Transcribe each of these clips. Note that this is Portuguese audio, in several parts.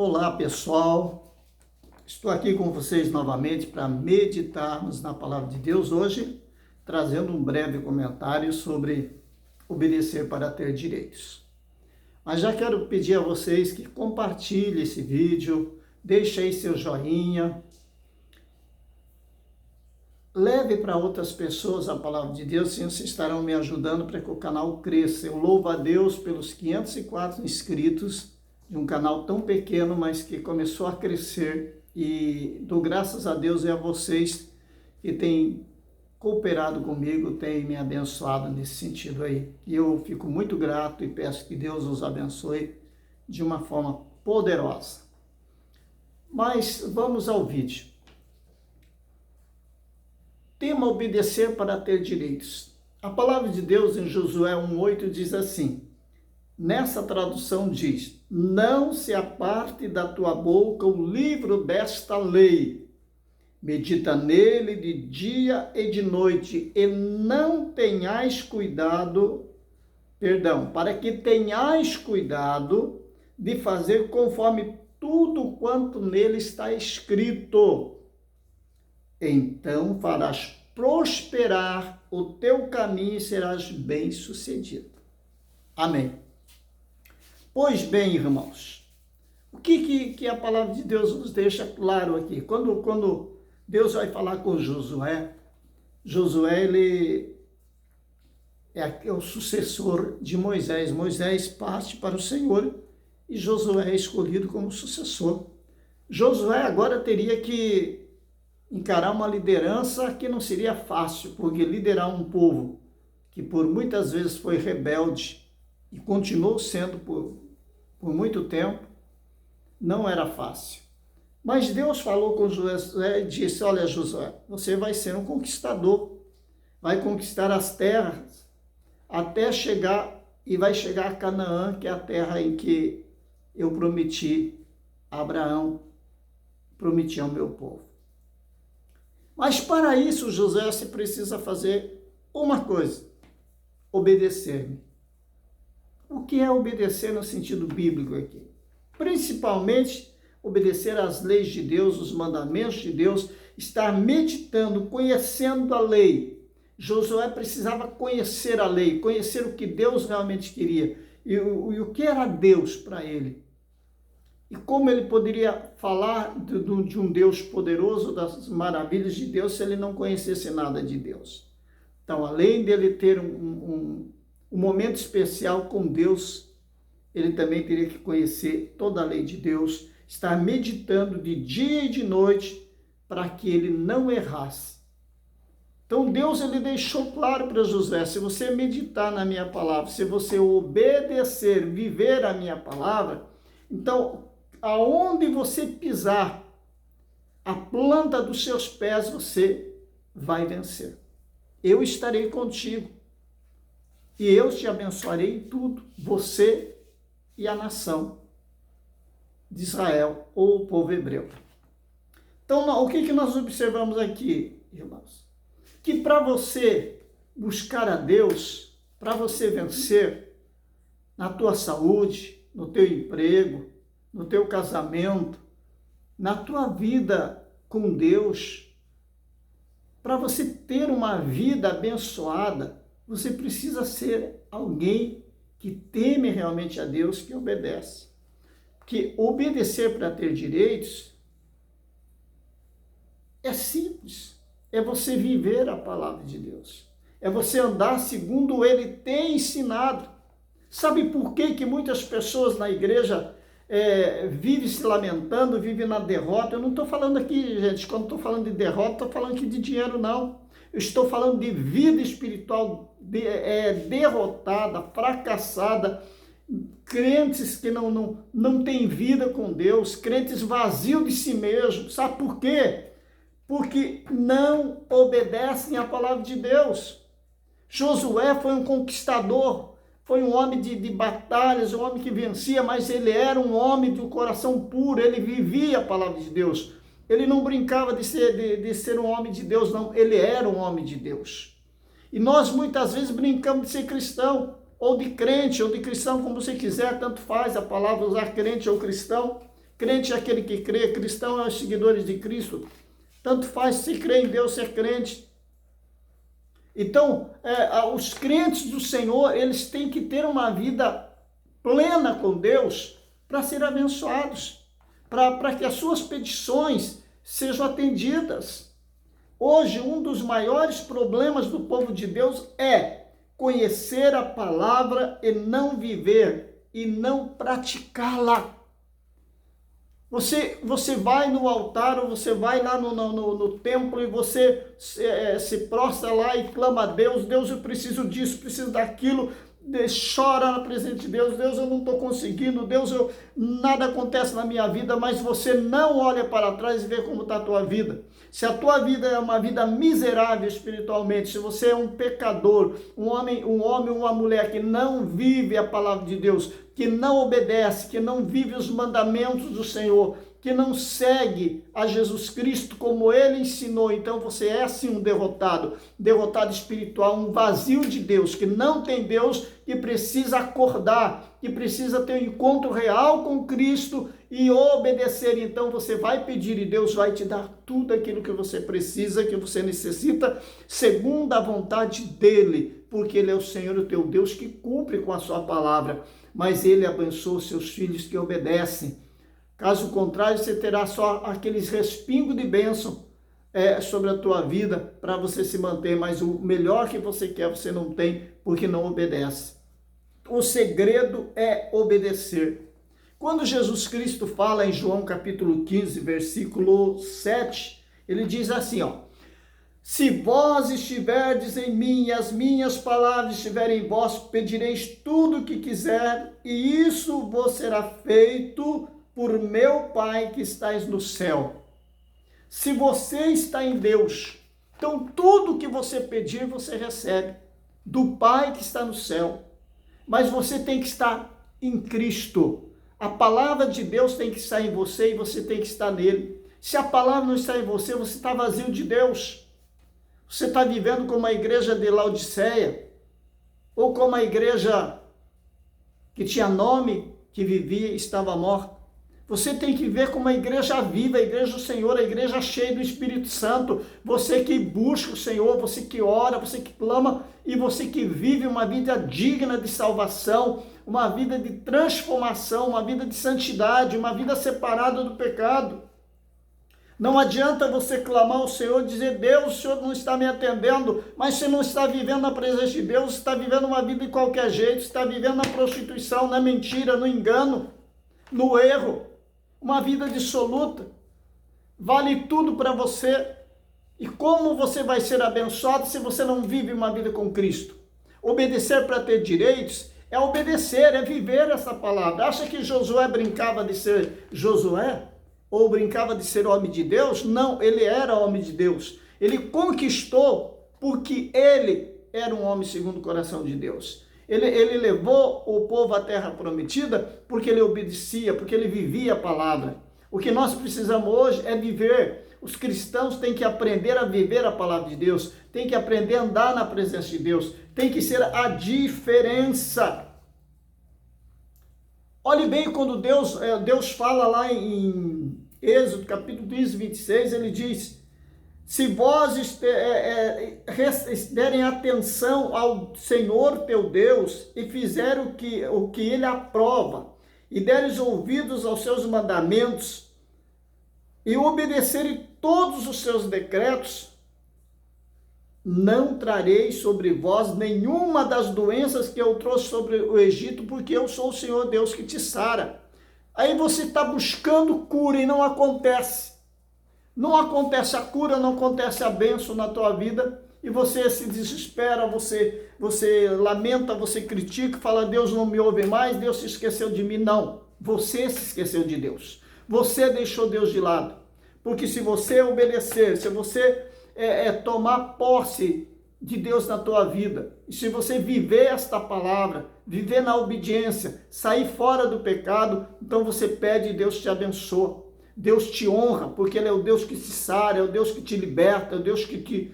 Olá pessoal, estou aqui com vocês novamente para meditarmos na Palavra de Deus hoje, trazendo um breve comentário sobre obedecer para ter direitos. Mas já quero pedir a vocês que compartilhem esse vídeo, deixe aí seu joinha, leve para outras pessoas a Palavra de Deus, assim vocês estarão me ajudando para que o canal cresça. Eu louvo a Deus pelos 504 inscritos, de um canal tão pequeno, mas que começou a crescer, e dou graças a Deus e a vocês que têm cooperado comigo, têm me abençoado nesse sentido aí. E eu fico muito grato e peço que Deus os abençoe de uma forma poderosa. Mas vamos ao vídeo. Tema: obedecer para ter direitos. A palavra de Deus em Josué 1:8 diz assim, nessa tradução diz: não se aparte da tua boca o livro desta lei, medita nele de dia e de noite, e não tenhais cuidado, para que tenhais cuidado de fazer conforme tudo quanto nele está escrito. Então farás prosperar o teu caminho e serás bem-sucedido. Amém. Pois bem, irmãos, o que a palavra de Deus nos deixa claro aqui? Quando Deus vai falar com Josué, ele é o sucessor de Moisés. Moisés parte para o Senhor e Josué é escolhido como sucessor. Josué agora teria que encarar uma liderança que não seria fácil, porque liderar um povo que por muitas vezes foi rebelde e continuou sendo por muito tempo, não era fácil. Mas Deus falou com Josué e disse: olha, Josué, você vai ser um conquistador, vai conquistar as terras, até chegar, e vai chegar a Canaã, que é a terra em que eu prometi a Abraão, prometi ao meu povo. Mas para isso, Josué, se precisa fazer uma coisa: obedecer-me. O que é obedecer no sentido bíblico aqui? Principalmente obedecer às leis de Deus, os mandamentos de Deus, estar meditando, conhecendo a lei. Josué precisava conhecer a lei, conhecer o que Deus realmente queria e o que era Deus para ele. E como ele poderia falar de um Deus poderoso, das maravilhas de Deus, se ele não conhecesse nada de Deus? Então, além dele ter um momento especial com Deus, ele também teria que conhecer toda a lei de Deus, estar meditando de dia e de noite para que ele não errasse. Então Deus, ele deixou claro para Josué: se você meditar na minha palavra, se você obedecer, viver a minha palavra, então aonde você pisar, a planta dos seus pés, você vai vencer. Eu estarei contigo. E eu te abençoarei em tudo, você e a nação de Israel, ou o povo hebreu. Então, o que nós observamos aqui, irmãos? Que para você buscar a Deus, para você vencer na tua saúde, no teu emprego, no teu casamento, na tua vida com Deus, para você ter uma vida abençoada, você precisa ser alguém que teme realmente a Deus, que obedece. Porque obedecer para ter direitos é simples. É você viver a palavra de Deus. É você andar segundo Ele tem ensinado. Sabe por que muitas pessoas na igreja vivem se lamentando, vivem na derrota? Eu não estou falando aqui, gente, quando estou falando de derrota, estou falando aqui de dinheiro, não. Eu estou falando de vida espiritual derrotada, fracassada, crentes que não têm vida com Deus, crentes vazios de si mesmos. Sabe por quê? Porque não obedecem à palavra de Deus. Josué foi um conquistador, foi um homem de batalhas, um homem que vencia, mas ele era um homem de um coração puro, ele vivia a palavra de Deus. Ele não brincava de ser um homem de Deus, não. Ele era um homem de Deus. E nós muitas vezes brincamos de ser cristão, ou de crente, ou de cristão, como você quiser, tanto faz a palavra usar crente ou cristão. Crente é aquele que crê, cristão é os seguidores de Cristo. Tanto faz se crê em Deus, ser crente. Então, os crentes do Senhor, eles têm que ter uma vida plena com Deus para ser abençoados, para que as suas petições sejam atendidas. Hoje, um dos maiores problemas do povo de Deus é conhecer a palavra e não viver, e não praticá-la. Você vai no altar, ou você vai lá no templo e você se prostra lá e clama a Deus, Deus, eu preciso disso, preciso daquilo, chora na presença de Deus, Deus, eu não estou conseguindo, Deus, nada acontece na minha vida, mas você não olha para trás e vê como está a tua vida. Se a tua vida é uma vida miserável espiritualmente, se você é um pecador, um homem, uma mulher que não vive a palavra de Deus, que não obedece, que não vive os mandamentos do Senhor, que não segue a Jesus Cristo como ele ensinou, então você é sim um derrotado espiritual, um vazio de Deus, que não tem Deus, que precisa acordar, que precisa ter um encontro real com Cristo e obedecer. Então você vai pedir e Deus vai te dar tudo aquilo que você precisa, que você necessita, segundo a vontade dele, porque ele é o Senhor, o teu Deus, que cumpre com a sua palavra, mas ele abençoa os seus filhos que obedecem. Caso contrário, você terá só aqueles respingos de bênção sobre a tua vida para você se manter, mas o melhor que você quer você não tem porque não obedece. O segredo é obedecer. Quando Jesus Cristo fala em João capítulo 15, versículo 7, ele diz assim, se vós estiverdes em mim e as minhas palavras estiverem em vós, pedireis tudo o que quiser e isso vos será feito por meu Pai que estais no céu. Se você está em Deus, então tudo que você pedir, você recebe do Pai que está no céu. Mas você tem que estar em Cristo. A palavra de Deus tem que estar em você e você tem que estar nele. Se a palavra não está em você, você está vazio de Deus. Você está vivendo como a igreja de Laodiceia, ou como a igreja que tinha nome, que vivia e estava morta. Você tem que ver como a igreja viva, a igreja do Senhor, a igreja cheia do Espírito Santo. Você que busca o Senhor, você que ora, você que clama e você que vive uma vida digna de salvação, uma vida de transformação, uma vida de santidade, uma vida separada do pecado. Não adianta você clamar ao Senhor e dizer, Deus, o Senhor não está me atendendo, mas você não está vivendo na presença de Deus, você está vivendo uma vida de qualquer jeito, você está vivendo na prostituição, na mentira, no engano, no erro. Uma vida dissoluta, vale tudo para você. E como você vai ser abençoado se você não vive uma vida com Cristo? Obedecer para ter direitos é obedecer, é viver essa palavra. Acha que Josué brincava de ser Josué? Ou brincava de ser homem de Deus? Não, ele era homem de Deus. Ele conquistou porque ele era um homem segundo o coração de Deus. Ele levou o povo à terra prometida porque ele obedecia, porque ele vivia a palavra. O que nós precisamos hoje é viver. Os cristãos têm que aprender a viver a palavra de Deus, têm que aprender a andar na presença de Deus, tem que ser a diferença. Olhe bem quando Deus fala lá em Êxodo, capítulo 15, 26, ele diz, se vós derem atenção ao Senhor teu Deus e fizerem o que ele aprova, e deres ouvidos aos seus mandamentos, e obedecerem todos os seus decretos, não trarei sobre vós nenhuma das doenças que eu trouxe sobre o Egito, porque eu sou o Senhor Deus que te sara. Aí você está buscando cura e não acontece. Não acontece a cura, não acontece a bênção na tua vida, e você se desespera, você lamenta, você critica, fala, Deus não me ouve mais, Deus se esqueceu de mim. Não, você se esqueceu de Deus. Você deixou Deus de lado. Porque se você obedecer, se você tomar posse de Deus na tua vida, e se você viver esta palavra, viver na obediência, sair fora do pecado, então você pede e Deus te abençoa. Deus te honra, porque ele é o Deus que te sara, é o Deus que te liberta, é o Deus que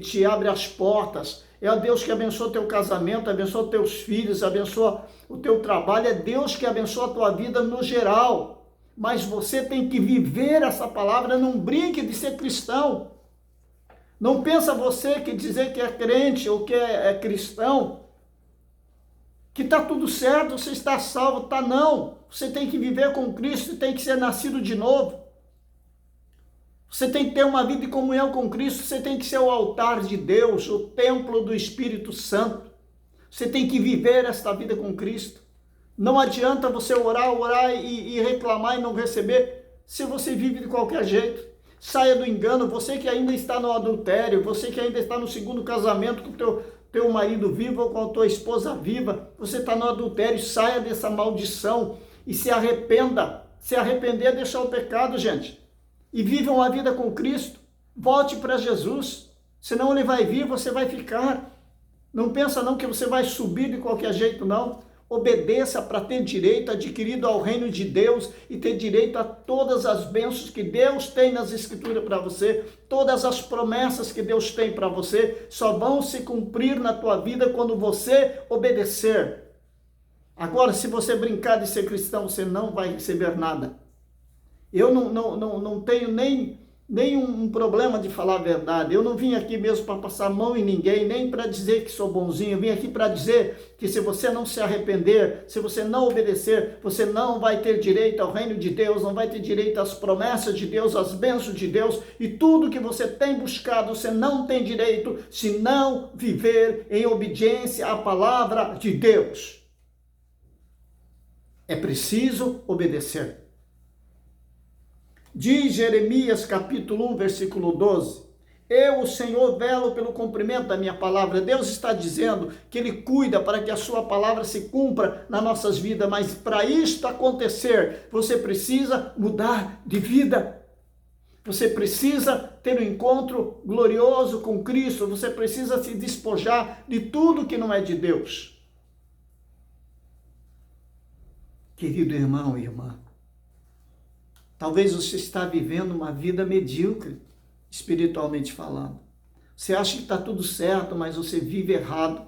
te abre as portas, é o Deus que abençoa o teu casamento, abençoa os teus filhos, abençoa o teu trabalho, é Deus que abençoa a tua vida no geral. mas você tem que viver essa palavra. Não brinque de ser cristão. Não pensa você que dizer que é crente ou que é cristão, que está tudo certo, você está salvo. Tá não. Você tem que viver com Cristo, tem que ser nascido de novo. Você tem que ter uma vida de comunhão com Cristo, você tem que ser o altar de Deus, o templo do Espírito Santo. Você tem que viver esta vida com Cristo. Não adianta você orar e reclamar e não receber, se você vive de qualquer jeito. Saia do engano, você que ainda está no adultério, você que ainda está no segundo casamento com o teu marido vivo ou com a tua esposa viva, você está no adultério, saia dessa maldição e se arrependa. Se arrepender é deixar o pecado, gente. E viva uma vida com Cristo. Volte para Jesus, senão ele vai vir, você vai ficar. Não pensa não que você vai subir de qualquer jeito, não. Obedeça para ter direito adquirido ao reino de Deus e ter direito a todas as bênçãos que Deus tem nas Escrituras para você. Todas as promessas que Deus tem para você só vão se cumprir na tua vida quando você obedecer. Agora, se você brincar de ser cristão, você não vai receber nada. Eu não tenho nem um problema de falar a verdade. Eu não vim aqui mesmo para passar a mão em ninguém, nem para dizer que sou bonzinho. Eu vim aqui para dizer que se você não se arrepender, se você não obedecer, você não vai ter direito ao reino de Deus, não vai ter direito às promessas de Deus, às bênçãos de Deus, e tudo que você tem buscado, você não tem direito se não viver em obediência à palavra de Deus. É preciso obedecer. Diz Jeremias capítulo 1, versículo 12, eu, o Senhor, velo pelo cumprimento da minha palavra. Deus está dizendo que Ele cuida para que a sua palavra se cumpra nas nossas vidas, mas para isto acontecer, você precisa mudar de vida. Você precisa ter um encontro glorioso com Cristo, você precisa se despojar de tudo que não é de Deus. Querido irmão e irmã, talvez você está vivendo uma vida medíocre, espiritualmente falando. Você acha que está tudo certo, mas você vive errado.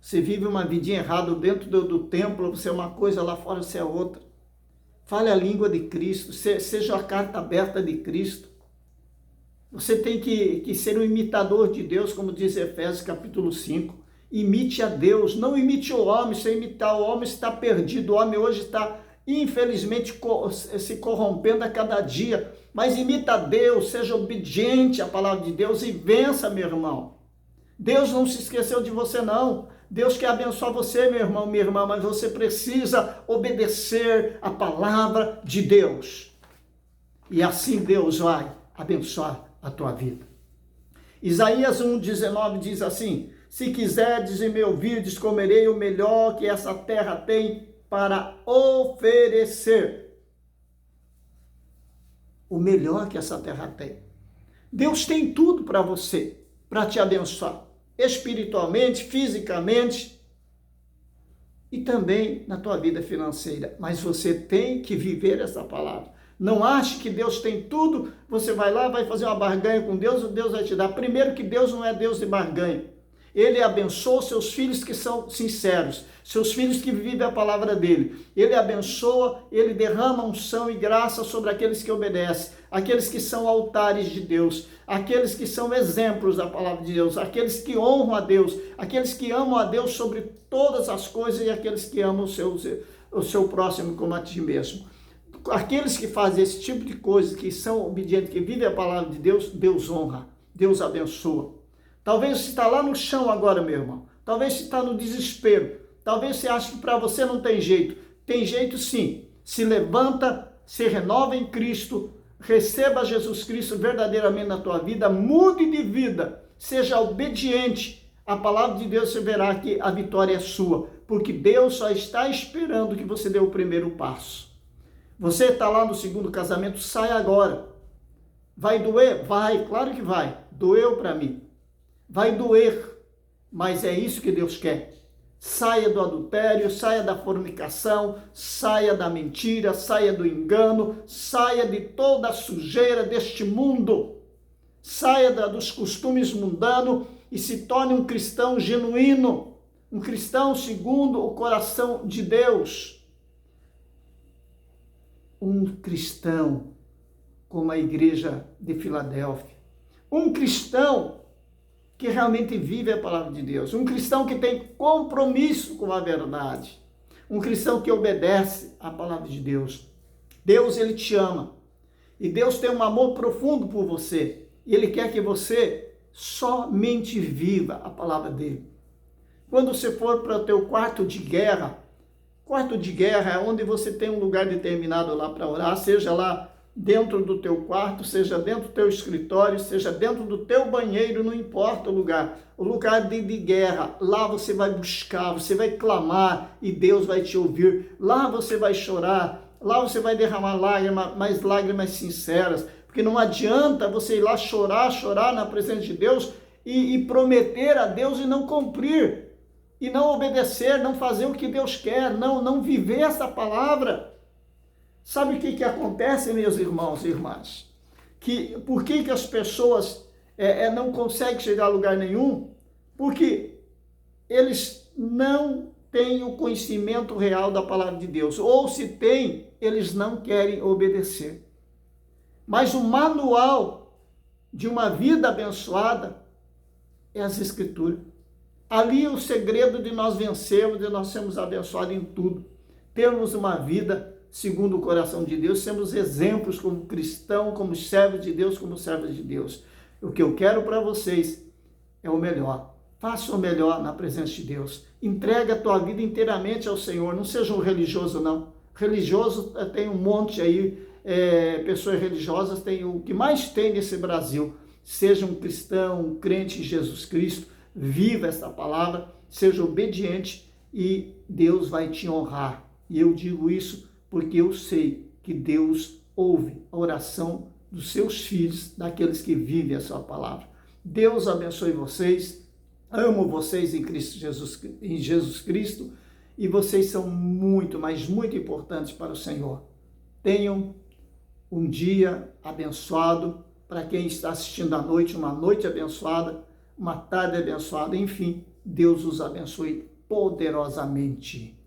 Você vive uma vidinha errada dentro do templo, você é uma coisa, lá fora você é outra. Fale a língua de Cristo, seja a carta aberta de Cristo. Você tem que ser um imitador de Deus, como diz Efésios capítulo 5. Imite a Deus, não imite o homem. Se imitar o homem, está perdido. O homem hoje está infelizmente se corrompendo a cada dia, mas imita a Deus, seja obediente à palavra de Deus e vença, meu irmão. Deus não se esqueceu de você, não. Deus quer abençoar você, meu irmão, minha irmã, mas você precisa obedecer à palavra de Deus. E assim Deus vai abençoar a tua vida. Isaías 1,19 diz assim, se quiserdes e me ouvirdes, comerei o melhor que essa terra tem para oferecer. O melhor que essa terra tem. Deus tem tudo para você, para te abençoar, espiritualmente, fisicamente e também na tua vida financeira. Mas você tem que viver essa palavra. Não ache que Deus tem tudo, você vai lá, vai fazer uma barganha com Deus, Deus vai te dar. Primeiro que Deus não é Deus de barganha. Ele abençoa seus filhos que são sinceros, seus filhos que vivem a palavra dele. Ele abençoa, ele derrama unção e graça sobre aqueles que obedecem, aqueles que são altares de Deus, aqueles que são exemplos da palavra de Deus, aqueles que honram a Deus, aqueles que amam a Deus sobre todas as coisas e aqueles que amam o seu próximo como a ti mesmo. Aqueles que fazem esse tipo de coisa, que são obedientes, que vivem a palavra de Deus, Deus honra, Deus abençoa. Talvez você está lá no chão agora, meu irmão. Talvez você está no desespero. Talvez você ache que para você não tem jeito. Tem jeito sim. Se levanta, se renova em Cristo, receba Jesus Cristo verdadeiramente na tua vida, mude de vida, seja obediente. A palavra de Deus, você verá que a vitória é sua, porque Deus só está esperando que você dê o primeiro passo. Você está lá no segundo casamento, sai agora. Vai doer? Vai, claro que vai. Doeu para mim. Vai doer, mas é isso que Deus quer. Saia do adultério, saia da fornicação, saia da mentira, saia do engano, saia de toda a sujeira deste mundo. Saia dos costumes mundanos e se torne um cristão genuíno, um cristão segundo o coração de Deus. um cristão como a igreja de Filadélfia. Um cristão que realmente vive a palavra de Deus. Um cristão que tem compromisso com a verdade. Um cristão que obedece à palavra de Deus. Deus, ele te ama. E Deus tem um amor profundo por você. E ele quer que você somente viva a palavra dele. Quando você for para o teu quarto de guerra é onde você tem um lugar determinado lá para orar, seja lá dentro do teu quarto, seja dentro do teu escritório, seja dentro do teu banheiro, não importa o lugar de guerra, lá você vai buscar, você vai clamar e Deus vai te ouvir, lá você vai chorar, lá você vai derramar lágrimas, mas lágrimas sinceras, porque não adianta você ir lá chorar na presença de Deus e prometer a Deus e não cumprir, e não obedecer, não fazer o que Deus quer, não viver essa palavra. Sabe o que acontece, meus irmãos e irmãs? Por que as pessoas não conseguem chegar a lugar nenhum? Porque eles não têm o conhecimento real da palavra de Deus. Ou se tem, eles não querem obedecer. Mas o manual de uma vida abençoada é as Escrituras. Ali é o segredo de nós vencermos, de nós sermos abençoados em tudo. Termos uma vida segundo o coração de Deus, sermos exemplos como cristão, como servos de Deus, como servos de Deus. O que eu quero para vocês é o melhor. Faça o melhor na presença de Deus. Entregue a tua vida inteiramente ao Senhor. Não seja um religioso, não. Religioso tem um monte aí, pessoas religiosas, tem o que mais tem nesse Brasil. Seja um cristão, um crente em Jesus Cristo, viva essa palavra, seja obediente e Deus vai te honrar. E eu digo isso porque eu sei que Deus ouve a oração dos seus filhos, daqueles que vivem a sua palavra. Deus abençoe vocês, amo vocês em Jesus Cristo, e vocês são muito, mas muito importantes para o Senhor. Tenham um dia abençoado, para quem está assistindo à noite, uma noite abençoada, uma tarde abençoada, enfim, Deus os abençoe poderosamente.